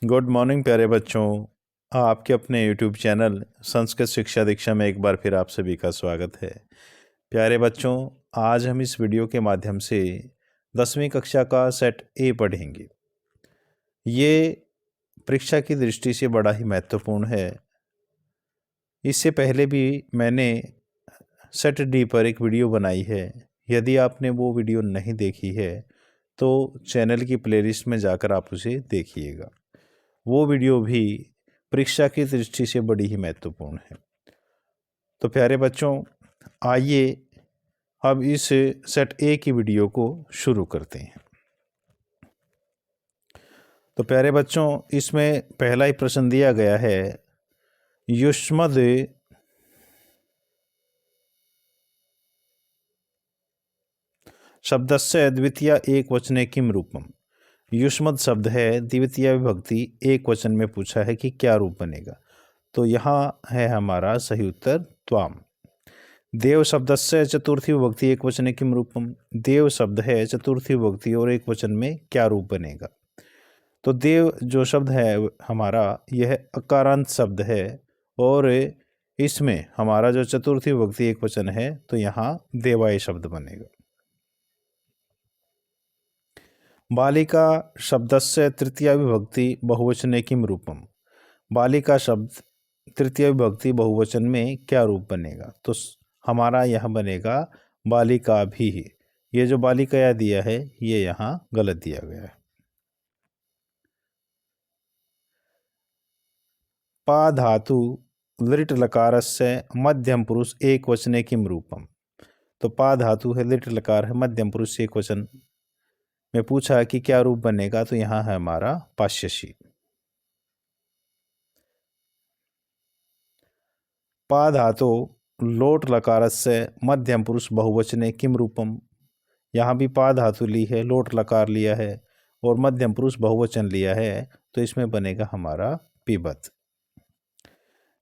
Good morning प्यारे बच्चों। आपके अपने यूट्यूब चैनल संस्कृत शिक्षा दीक्षा में एक बार फिर आप सभी का स्वागत है। प्यारे बच्चों, आज हम इस वीडियो के माध्यम से 10वीं कक्षा का सेट ए पढ़ेंगे। ये परीक्षा की दृष्टि से बड़ा ही महत्वपूर्ण है। इससे पहले भी मैंने सेट डी पर एक वीडियो बनाई है। यदि आपने वो वीडियो नहीं देखी है तो चैनल की प्लेलिस्ट में जाकर आप उसे देखिएगा। वो वीडियो भी परीक्षा की दृष्टि से बड़ी ही महत्वपूर्ण है। तो प्यारे बच्चों, आइए अब इस सेट ए की वीडियो को शुरू करते हैं। तो प्यारे बच्चों, इसमें पहला ही प्रश्न दिया गया है, युष्मद् शब्दस्य द्वितीय एकवचने किम रूपम। युष्मद् शब्द है, द्वितीय विभक्ति एक वचन में पूछा है कि क्या रूप बनेगा। तो यहाँ है हमारा सही उत्तर त्वाम। देव शब्दस्य चतुर्थी विभक्ति एक वचने किम रूपम। देव शब्द है चतुर्थी विभक्ति और एक वचन में क्या रूप बनेगा। तो देव जो शब्द है हमारा, यह अकारांत शब्द है और इसमें हमारा जो चतुर्थी विभक्ति एक वचन है तो यहाँ देवाय शब्द बनेगा। बालिका शब्दस्य तृतीया विभक्ति बहुवचने किम रूपम। बालिका शब्द तृतीय विभक्ति बहुवचन में क्या रूप बनेगा। तो हमारा यह बनेगा बालिका भी। ये जो बालिका या दिया है ये यहाँ गलत दिया गया है। पा धातु लिट लकारस्य मध्यम पुरुष एक वचने किम रूपम। तो पा धातु है, लिट लकार है, मध्यम पुरुष एक वचन में पूछा कि क्या रूप बनेगा। तो यहाँ है हमारा पाश्यसी। पा धातु लोट लकारस्य मध्यम पुरुष बहुवचने किम रूपम। यहाँ भी पा धातु ली है, लोट लकार लिया है और मध्यम पुरुष बहुवचन लिया है, तो इसमें बनेगा हमारा पिबत।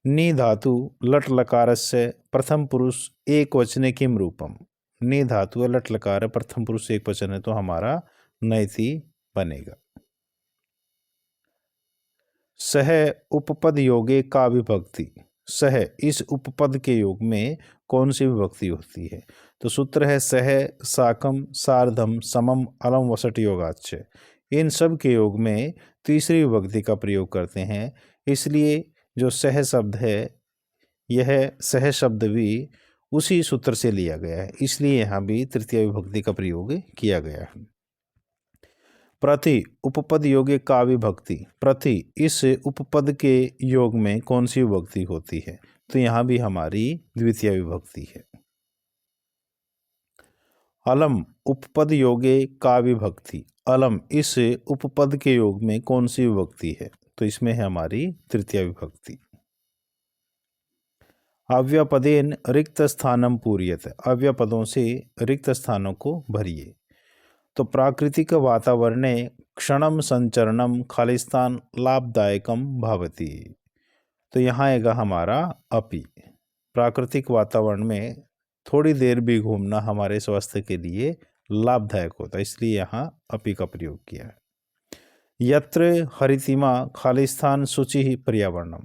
नी धातु लट लकारस्य प्रथम पुरुष एक वचने किम रूपम। नी धातु है, लट लकार है, प्रथम पुरुष एक वचन है, तो हमारा नैति बनेगा। सह उपपद योगे का विभक्ति। सह इस उपपद के योग में कौन सी विभक्ति होती है। तो सूत्र है सह साकम सार्धम समम अलम वसट योगाच्च। इन सब के योग में तीसरी विभक्ति का प्रयोग करते हैं, इसलिए जो सह शब्द है यह सह शब्द भी उसी सूत्र से लिया गया है, इसलिए यहाँ भी तृतीय विभक्ति का प्रयोग किया गया है। प्रति उपपद योगे का विभक्ति। प्रति इस उपपद के योग में कौन सी विभक्ति होती है। तो यहाँ भी हमारी द्वितीय विभक्ति है। अलम उपपद योगे का विभक्ति। अलम इस उपपद के योग में कौन सी विभक्ति है। तो इसमें है हमारी तृतीय विभक्ति। अव्यपदेन रिक्त स्थानम पूर्यते। अव्यपदों से रिक्त स्थानों को भरिए। तो प्राकृतिक वातावरणे क्षणम संचरणम खालिस्तान लाभदायकम भवति। तो यहाँ आएगा हमारा अपि। प्राकृतिक वातावरण में थोड़ी देर भी घूमना हमारे स्वास्थ्य के लिए लाभदायक होता है, इसलिए यहाँ अपि का प्रयोग किया है। यत्र हरितिमा खालिस्तान शुचि पर्यावरणम।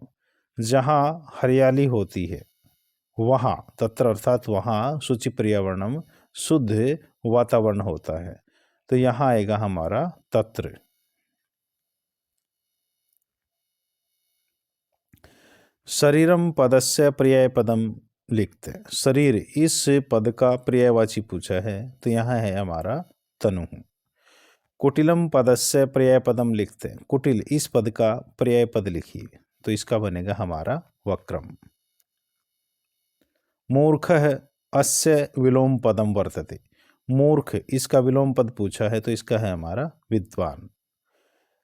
जहाँ हरियाली होती है वहाँ, तत्र अर्थात वहाँ, शुचि पर्यावरणम शुद्ध वातावरण होता है, तो यहाँ आएगा हमारा तत्र। शरीरम पदस्य पर्याय पदम लिखते। शरीर इस पद का पर्यायवाची पूछा है, तो यहाँ है हमारा तनु। कुटिलम पदस्य पर्याय पदम लिखते। कुटिल इस पद का पर्याय पद लिखिए, तो इसका बनेगा हमारा वक्रम। मूर्ख अस्य विलोम पदम वर्तते। मूर्ख इसका विलोम पद पूछा है, तो इसका है हमारा विद्वान।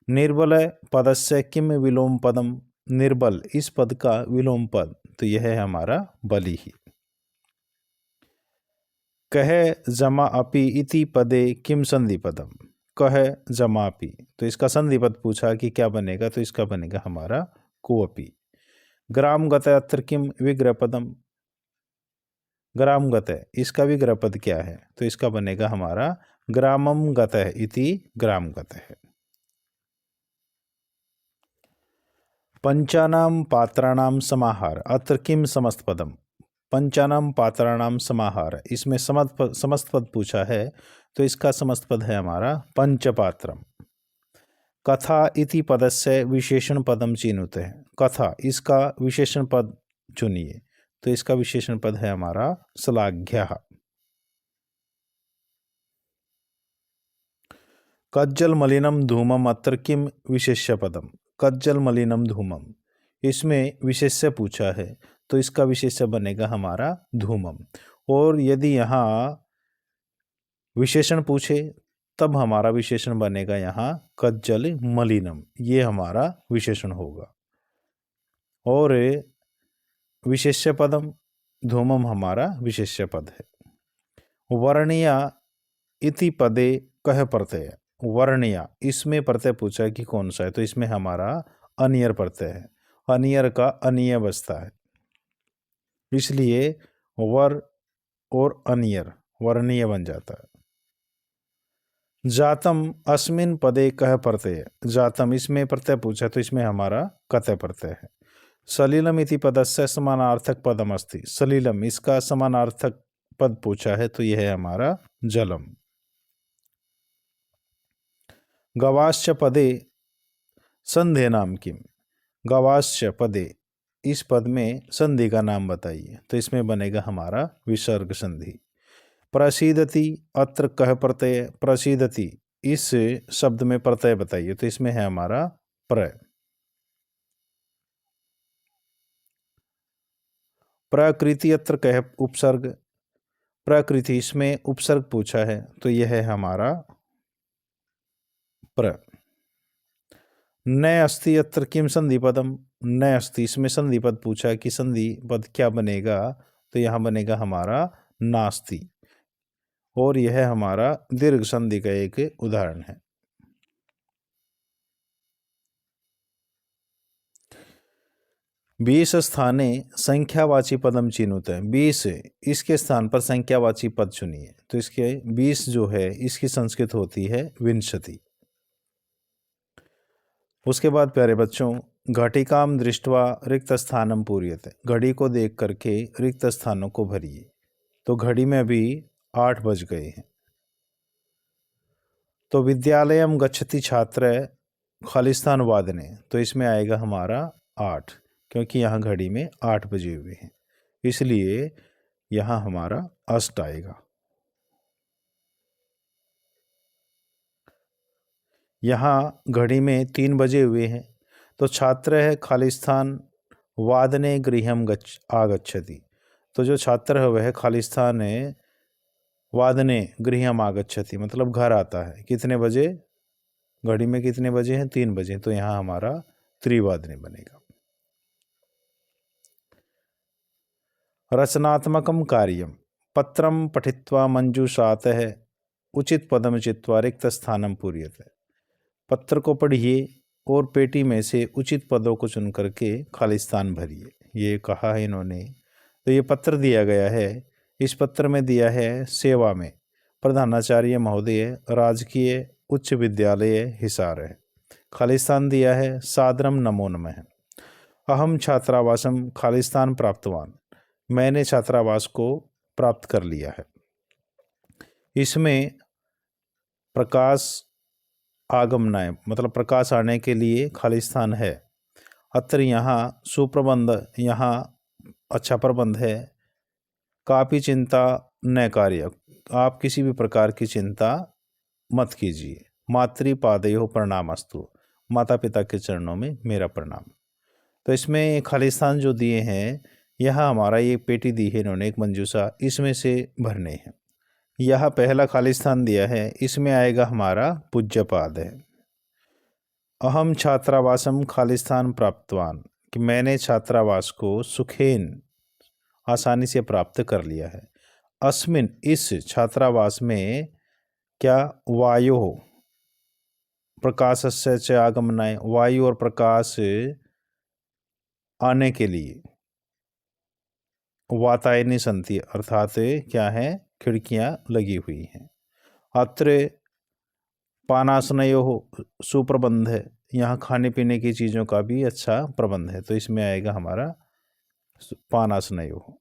निर्बल पदस्य किम विलोम पदम। निर्बल इस पद का विलोम पद, तो यह है हमारा बलि ही। कह जमा अपि इति पदे किम संधि पदम। कह जमापि, तो इसका संधि पद पूछा कि क्या बनेगा, तो इसका बनेगा हमारा कोअपि। ग्राम गत अत्र किम विग्रह पदम। ग्राम गत इसका विग्रह पद क्या है, तो इसका बनेगा हमारा ग्रामम गतः इति ग्राम गतः। पंचानां पात्राणां समाहार अत्र किम समस्त पदम। पंचानां पात्राणां समाहार, इसमें समस्त पद पूछा है तो इसका समस्त पद है हमारा पंचपात्रम। कथा इति पदस्य विशेषण पदम चिनुते हैं। कथा, इसका विशेषण पद चुनिए तो इसका विशेषण पद है हमारा श्लाघ्यः। कज्जल मलिनम धूमम अत्र किम विशेष्य पदम। कज्जल मलिनम धूमम, इसमें विशेष्य पूछा है तो इसका विशेष्य बनेगा हमारा धूमम। और यदि यहाँ विशेषण पूछे तब हमारा विशेषण बनेगा यहाँ कज्जल मलिनम, ये हमारा विशेषण होगा। और विशेष्य पदम धूमम हमारा विशेष्य पद है। वर्णीय इति पदे कह प्रत्यय। वर्णीय, इसमें प्रत्यय पूछा है कि कौन सा है तो इसमें हमारा अनियर प्रत्यय है। अनियर का अनिय बसता है, इसलिए वर और अनियर वर्णीय बन जाता है। जातम अस्मिन पदे कह प्रत्यय। जातम, इसमें प्रत्यय पूछा तो इसमें हमारा कतय प्रत्यय है। सलिलम इति पदस्य समानार्थक पदम अस्ति। सलिलम, इसका समानार्थक पद पूछा है तो यह है हमारा जलम। गवाश्च पदे संधे नाम किम। गवाश्च पदे, इस पद में संधि का नाम बताइए तो इसमें बनेगा हमारा विसर्ग संधि। प्रसीदति अत्र कह प्रत्यय। प्रसीदति, इस शब्द में प्रत्यय बताइए तो इसमें है हमारा प्र। प्रकृति अत्र कह उपसर्ग। प्रकृति, इसमें उपसर्ग पूछा है तो यह है हमारा प्र। न अस्ति अत्र किम संधि पदम। न अस्ति, इसमें संधि पद पूछा है कि संधि पद क्या बनेगा तो यहाँ बनेगा हमारा नास्ति। और यह हमारा दीर्घ संधि का एक उदाहरण है। 20 स्थाने संख्यावाची पदम चिन्हित है। 20, इसके स्थान पर संख्यावाची पद चुनिए तो इसके 20 जो है इसकी संस्कृत होती है विंशति। उसके बाद प्यारे बच्चों, घटिकाम दृष्ट्वा रिक्त स्थानम पूर्यते। घड़ी को देख करके रिक्त स्थानों को भरिए। तो घड़ी में अभी 8 बज गए हैं। तो विद्यालयम गच्छति छात्र खालिस्तान वादने, तो इसमें आएगा हमारा 8, क्योंकि यहाँ घड़ी में 8 बजे हुए हैं, इसलिए यहाँ हमारा अष्ट आएगा। यहाँ घड़ी में 3 बजे हुए हैं तो छात्र है खालिस्तान वादने गृहम आगच्छति। तो जो छात्र है वह खालिस्तान वादने गृहम आगच्छति, मतलब घर आता है। कितने बजे, घड़ी में कितने बजे हैं, 3 बजे, तो यहाँ हमारा त्रिवादने बनेगा। रचनात्मकम कार्यम पत्रम पठित्वा मंजूषातः उचित पदम चित्वा रिक्त स्थानम पूर्यते। पत्र को पढ़िए और पेटी में से उचित पदों को चुन करके खाली स्थान भरिए, ये कहा है इन्होंने। तो ये पत्र दिया गया है, इस पत्र में दिया है सेवा में प्रधानाचार्य महोदय राजकीय उच्च विद्यालय हिसार है। खालिस्तान दिया है सादरम नमो नमः। अहम छात्रावासम खालिस्तान प्राप्तवान, मैंने छात्रावास को प्राप्त कर लिया है। इसमें प्रकाश आगमनाय, मतलब प्रकाश आने के लिए खालिस्तान है। अत्र यहाँ सुप्रबंध, यहाँ अच्छा प्रबंध है। काफी चिंता न कार्य, आप किसी भी प्रकार की चिंता मत कीजिए। मातृपादयो प्रणामस्तु, माता पिता के चरणों में मेरा प्रणाम। तो इसमें खालिस्तान जो दिए हैं, यहाँ हमारा ये पेटी दी है इन्होंने एक मंजूषा, इसमें से भरने हैं। यह पहला खालिस्तान दिया है, इसमें आएगा हमारा पूज्यपाद है। अहम छात्रावासम खालिस्तान प्राप्तवान, कि मैंने छात्रावास को सुखेन आसानी से प्राप्त कर लिया है। अस्मिन, इस छात्रावास में क्या वायु प्रकाशस्य च आगमनाय, वायु और प्रकाश आने के लिए वातायनी संति, अर्थात क्या है, खिड़कियां लगी हुई हैं। अत्र पानासनयो सुप्रबंध है, यहाँ खाने पीने की चीज़ों का भी अच्छा प्रबंध है, तो इसमें आएगा हमारा पानासनयो।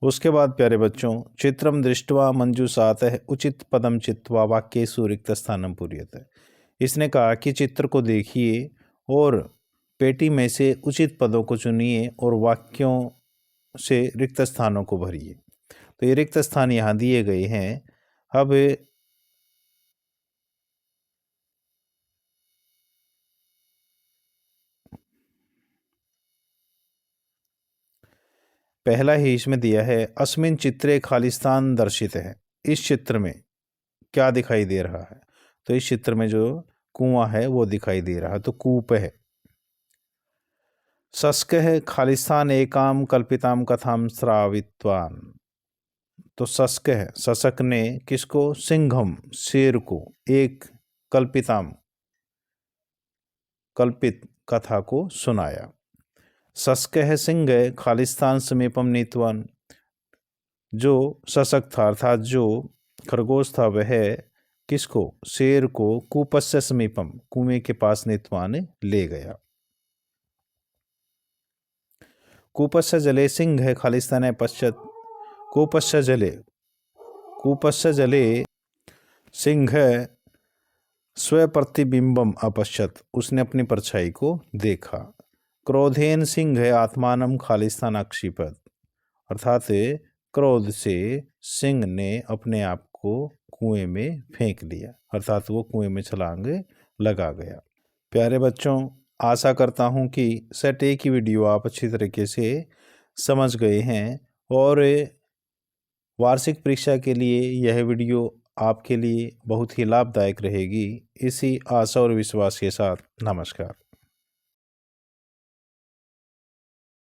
उसके बाद प्यारे बच्चों, चित्रम दृष्ट्वा मंजूषातः उचित पदम चित्वा वाक्येषु रिक्त स्थानम पूर्यते। इसने कहा कि चित्र को देखिए और पेटी में से उचित पदों को चुनिए और वाक्यों से रिक्त स्थानों को भरिए। तो ये रिक्त स्थान यहाँ दिए गए हैं। अब पहला ही इसमें दिया है, अस्मिन चित्रे खालिस्तान दर्शित है। इस चित्र में क्या दिखाई दे रहा है? तो इस चित्र में जो कुआं है वो दिखाई दे रहा है, तो कूप है। शस्क है, खालिस्तान एकाम कल्पिताम कथाम श्रावित्वान। तो शस्क है, शशक ने किसको? सिंघम, शेर को, एक कल्पिताम, कल्पित कथा को सुनाया। शस्क है, सिंह है, खालिस्तान समीपम नीतवान। जो शशक था अर्थात जो खरगोश था वह किसको? शेर को कूपस्य समीपम, कुएं के पास नीतवान ले गया। कूपस्य जले सिंह है, खालिस्तान पश्चात। कूपस्य जले, कूपस्य जले सिंह स्वप्रतिबिंबम अपश्यत, उसने अपनी परछाई को देखा। क्रोधेन सिंह आत्मानम खालिस्तान अक्षिपत, अर्थात क्रोध से सिंह ने अपने आप को कुएं में फेंक दिया, अर्थात वो कुएं में छलांग लगा गया। प्यारे बच्चों, आशा करता हूँ कि सेट ए की वीडियो आप अच्छी तरीके से समझ गए हैं और वार्षिक परीक्षा के लिए यह वीडियो आपके लिए बहुत ही लाभदायक रहेगी। इसी आशा और विश्वास के साथ नमस्कार।